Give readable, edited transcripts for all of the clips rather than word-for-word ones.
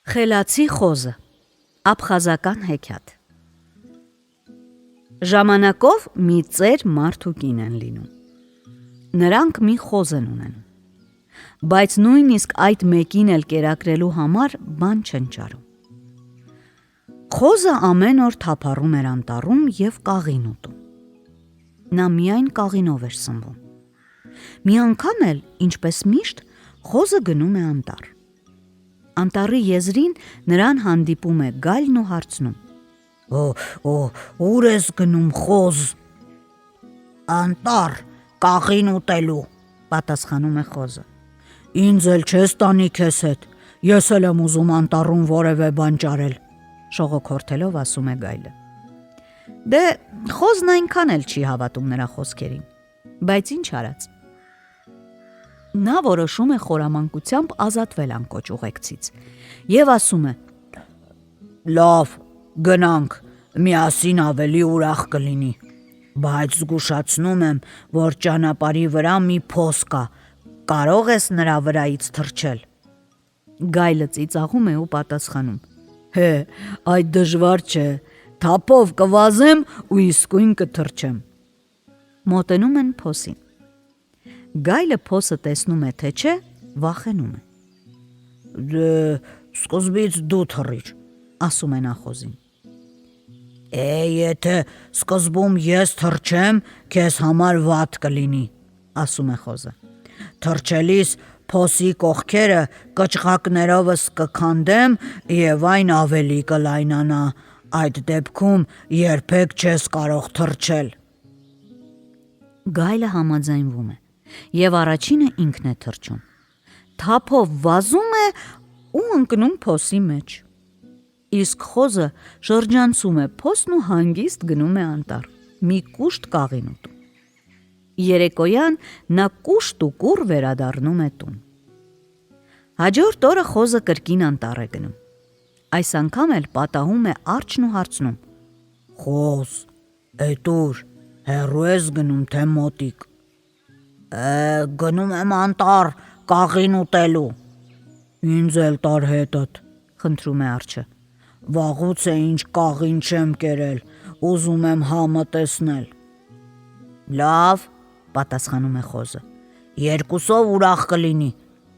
Խելացի խոզը, աբխազական հեքիաթ։ Ժամանակով մի ծեր մարդ ու կին են լինում։ Նրանք մի խոզ են ունենում, բայց նույնիսկ այդ մեկին էլ կերակրելու համար բան չեն ճարում։ Խոզը ամեն օր թափառում էր անտառում և կաղին ուտում։ Նա միայն կաղինով էր սնվում։ Մի անգամ էլ, ինչպես միշտ, խոզը գնում է անտառ։ Անտառի եզրին նրան հանդիպում է գայլն ու հարցնում. Ուր ես գնում խոզ։ Անտառ, կաղին ուտելու, պատասխանում է խոզը։ Ինձ էլ չես տանի քեզ հետ, ես էլ եմ ուզում անտառում որևէ բան ճարել, շողոքորթելով ասում է գայլը։ Դե խոզն այնքան էլ չի հավատում նրա խոսքերին, բայց ինչ արած։ Նա որոշում է խորամանկությամբ ազատվել անկոչ ուղեկցից և ասում է. Լավ, գնանք, միասին ավելի ուրախ կլինի, բայց զգուշացնում եմ, որ ճանապարհի վրա մի փոս կա, կարող ես նրա վրայից թռչել։ Գայլը ծիծաղում է ու պատասխանում. Այդ դժվար չէ, թափով կվազեմ ու իսկույն կթռչեմ։ Մոտենում են փոսին։ Գայլը փոսը տեսնում է, թե չէ, վախենում է։ Դե սկզբից դու թռիր, ասում է նա խոզին։ Եթե սկզբում ես թռչեմ, քեզ համար վատ կլինի, ասում է խոզը։ Թռչելիս փոսի կողքերը կճղակներովս կքանդեմ և այն ավելի կլայնանա, այդ դեպքում երբեք չես կարող թռչել։ Գայլը համաձայնվում է և առաջինը ինքն է թռչում։ Թափով վազում է ու ընկնում փոսի մեջ։ Իսկ խոզը շրջանցում է փոսն ու հանգիստ գնում է անտառ, մի կուշտ կաղին ուտում։ Երեկոյան նա կուշտ ու կուռ վերադառնում է տուն։ Հաջորդ օրը խոզը կրկին անտառ է գնում։ Այս անգամ էլ պատահում է արջն ու հարցնում. Խոզ, էդ ուր, հեռու ես գնում, թե մոտիկ։ Գնում եմ անտառ կաղին ուտելու։ Ինձ էլ տար հետդ, խնդրում է արջը։ Վաղուց է ինչ կաղին չեմ կերել, ուզում եմ համը տեսնել։ Լավ, պատասխանում է խոզը, երկուսով ուրախ կլինի,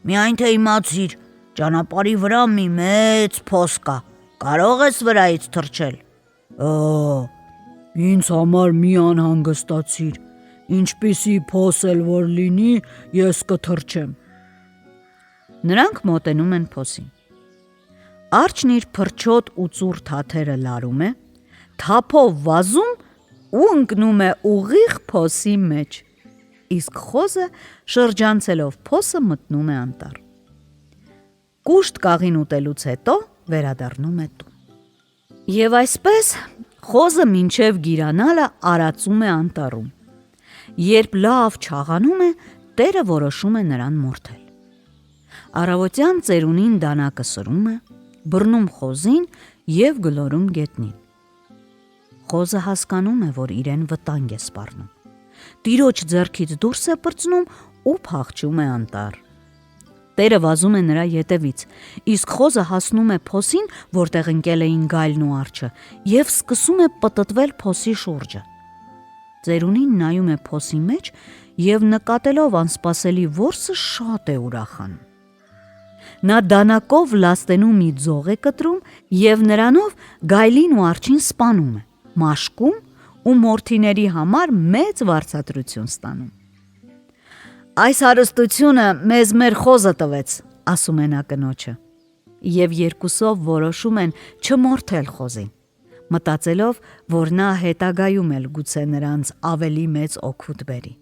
միայն թե իմացիր, ճանապարհի վրա մի մեծ փոս կա, կարող ես վրայից թռչել։ Ինձ համար մի անհանգստացիր, ինչպիսի փոս էլ որ լինի, ես կթռչեմ։ Նրանք մոտենում են փոսին։ Արջն իր փրչոտ ու ծուռ թաթերը լարում է, թափով վազում ու ընկնում է ուղիղ փոսի մեջ, իսկ խոզը շրջանցելով փոսը մտնում է անտառ։ Կուշտ կաղին ուտելուց հետո վերադառնում է տուն։ Եվ այսպես խոզը մինչև գիրանալը արածում է անտառում։ Երբ լավ չաղանում է, տերը որոշում է նրան մորթել։ Առավոտյան ծերունին դանակը սրում է, բռնում խոզին և գլորում գետնին։ Խոզը հասկանում է, որ իրեն վտանգ է սպառնում։ Տիրոջ ձեռքից դուրս է պրծնում ու փախչում է անտառ։ Տերը վազում է նրա ետևից, իսկ խոզը հասնում է փոսին, որտեղ ընկել էին գայլն ու արջը, և սկսում է պտտվել փոսի շուրջը։ Ծերունին նայում է փոսի մեջ և նկատելով անսպասելի որսը շատ է ուրախանում։ Նա դանակով լաստենու մի ձող է կտրում և նրանով գայլին ու արջին սպանում է, մաշկում ու մորթիների համար մեծ վարձատրություն ստանում։ Այս հարստությունը մեզ մեր խոզը տվեց, ասում է նա կնոջը, և երկուսով որոշում են չմորթել խոզին, մտածելով, որ նա հետագայում էլ գուցե նրանց ավելի մեծ օգուտ բերի։